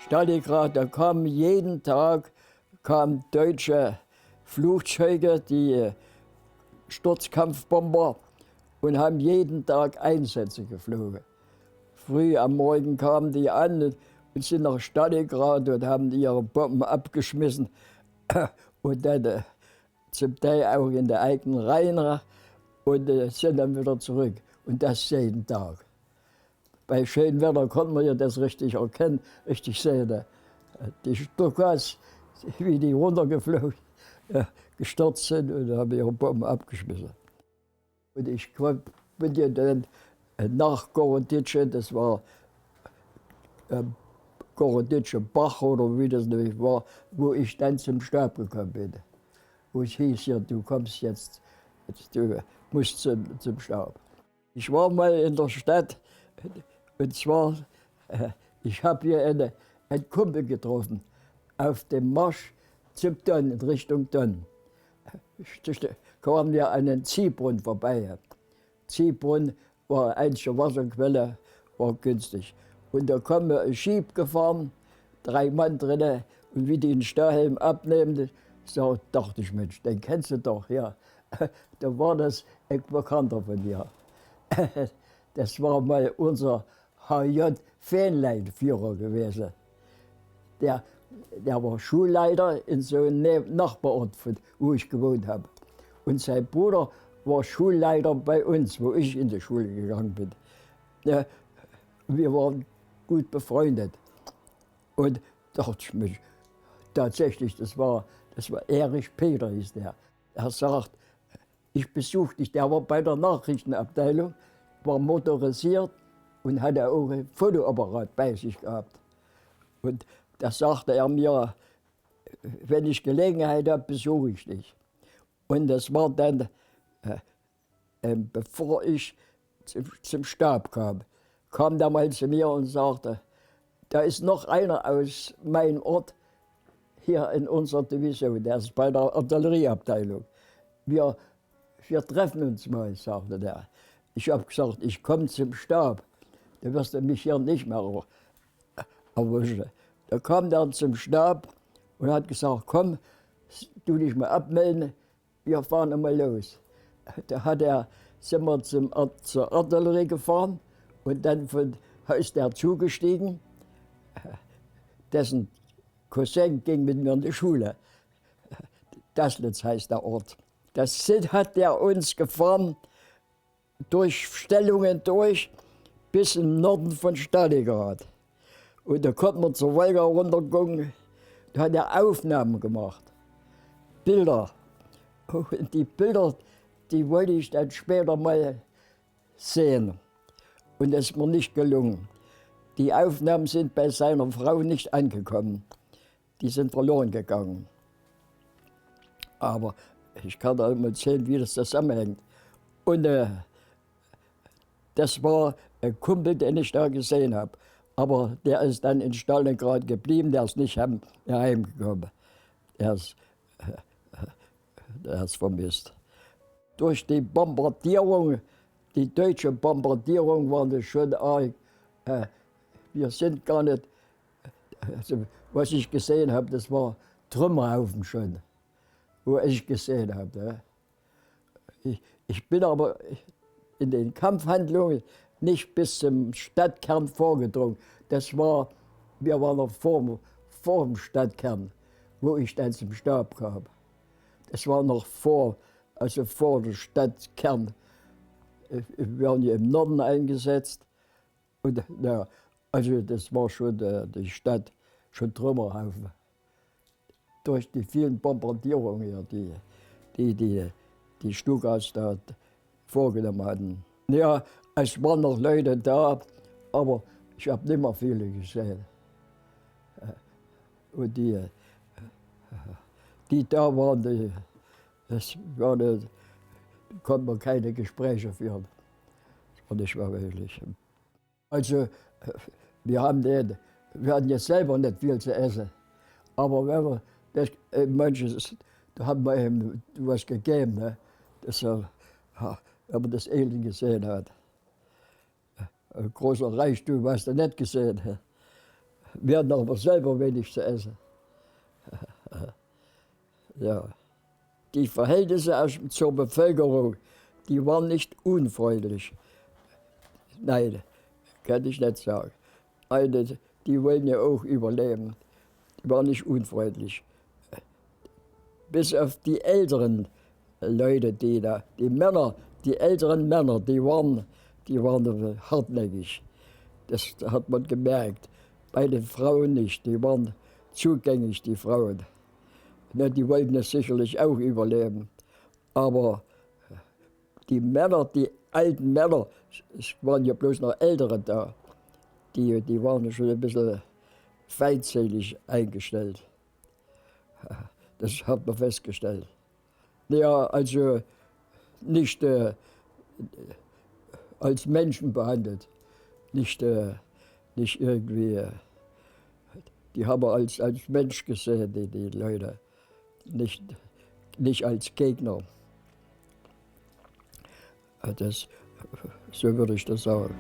Stalingrad, da kamen jeden Tag deutsche Flugzeuge, die Sturzkampfbomber, und haben jeden Tag Einsätze geflogen. Früh am Morgen kamen die an und sind nach Stalingrad und haben ihre Bomben abgeschmissen und dann zum Teil auch in die eigenen Reihen und sind dann wieder zurück. Und das jeden Tag. Bei schönem Wetter konnte man ja das richtig erkennen, richtig sehen. Die Stukas, wie die runtergeflogen, gestürzt sind und haben ihre Bomben abgeschmissen. Und ich bin ja dann nach Goroditsche, das war Goroditsche Bach oder wie das nämlich war, wo ich dann zum Stab gekommen bin. Wo es hieß, ja, du kommst jetzt du musst zum Stab. Ich war mal in der Stadt, und zwar, ich habe hier einen Kumpel getroffen, auf dem Marsch zum Don, in Richtung Don. Kamen wir an einen Ziehbrunnen vorbei. Ziehbrunnen war einzige Wasserquelle, war günstig. Und da kam ein Jeep gefahren, 3 Mann drin, und wie die den Stahlhelm abnehmen, so dachte ich, Mensch, den kennst du doch, ja. Da war das ein Bekannter von mir. Das war mal unser HJ-Fähnleinführer gewesen. Der war Schulleiter in so einem Nachbarort, wo ich gewohnt habe. Und sein Bruder war Schulleiter bei uns, wo ich in die Schule gegangen bin. Ja, wir waren gut befreundet. Und dachte ich mir, tatsächlich, das war Erich Peter, hieß der. Er sagt, ich besuche dich. Der war bei der Nachrichtenabteilung, war motorisiert und hatte auch ein Fotoapparat bei sich gehabt. Und da sagte er mir, wenn ich Gelegenheit habe, besuche ich dich. Und das war dann, bevor ich zum Stab kam der mal zu mir und sagte, da ist noch einer aus meinem Ort hier in unserer Division, der ist bei der Artillerieabteilung. Wir treffen uns mal, sagte der. Ich habe gesagt, ich komme zum Stab, da wirst du mich hier nicht mehr erwischen. Da kam der zum Stab und hat gesagt, komm, du dich mal abmelden, wir fahren einmal los. Da sind wir zur Artillerie gefahren und dann ist der zugestiegen. Dessen Cousin ging mit mir in die Schule. Daslitz heißt der Ort. Das hat der uns gefahren, durch Stellungen durch, bis im Norden von Stalingrad. Und da konnte man zur Wolga runtergucken, da hat er Aufnahmen gemacht, Bilder. Und die Bilder, die wollte ich dann später mal sehen. Und es ist mir nicht gelungen. Die Aufnahmen sind bei seiner Frau nicht angekommen. Die sind verloren gegangen. Aber ich kann da mal sehen, wie das zusammenhängt. Und das war ein Kumpel, den ich da gesehen habe. Aber der ist dann in Stalingrad geblieben, der ist nicht heimgekommen. Er ist vermisst. Durch die Bombardierung, die deutsche Bombardierung war das schon arg. Wir sind gar nicht, also was ich gesehen habe, das war Trümmerhaufen schon, wo ich gesehen habe. Ich bin aber in den Kampfhandlungen nicht bis zum Stadtkern vorgedrungen. Wir waren noch vor dem Stadtkern, wo ich dann zum Stab kam. Das war noch vor dem Stadtkern. Wir waren hier im Norden eingesetzt. Und, ja, also das war schon die Stadt, schon Trümmerhaufen. Durch die vielen Bombardierungen hier, die Stukas da vorgenommen hatten. Ja, es waren noch Leute da, aber ich habe nicht mehr viele gesehen. Und die da waren, da konnte man keine Gespräche führen. Das war nicht mehr möglich. Also, wir hatten jetzt selber nicht viel zu essen. Aber wenn wir manches, da hat man ihm was gegeben, ne? Wenn man das Elend gesehen hat. Ein großer Reichtum hast du nicht gesehen. wir hatten aber selber wenig zu essen. Ja. Die Verhältnisse zur Bevölkerung, die waren nicht unfreundlich. Nein, kann ich nicht sagen. Eine, die wollen ja auch überleben. Die waren nicht unfreundlich. Bis auf die älteren Leute, die Männer, die älteren Männer, die waren hartnäckig. Das hat man gemerkt. Bei den Frauen nicht, die waren zugänglich, die Frauen. Ja, die wollten es sicherlich auch überleben. Aber die Männer, die alten Männer, es waren ja bloß noch Ältere da, die waren schon ein bisschen feindselig eingestellt. Das hat man festgestellt. Ja, also nicht als Menschen behandelt, nicht irgendwie, die haben wir als Mensch gesehen, die Leute, nicht als Gegner. So würde ich das sagen.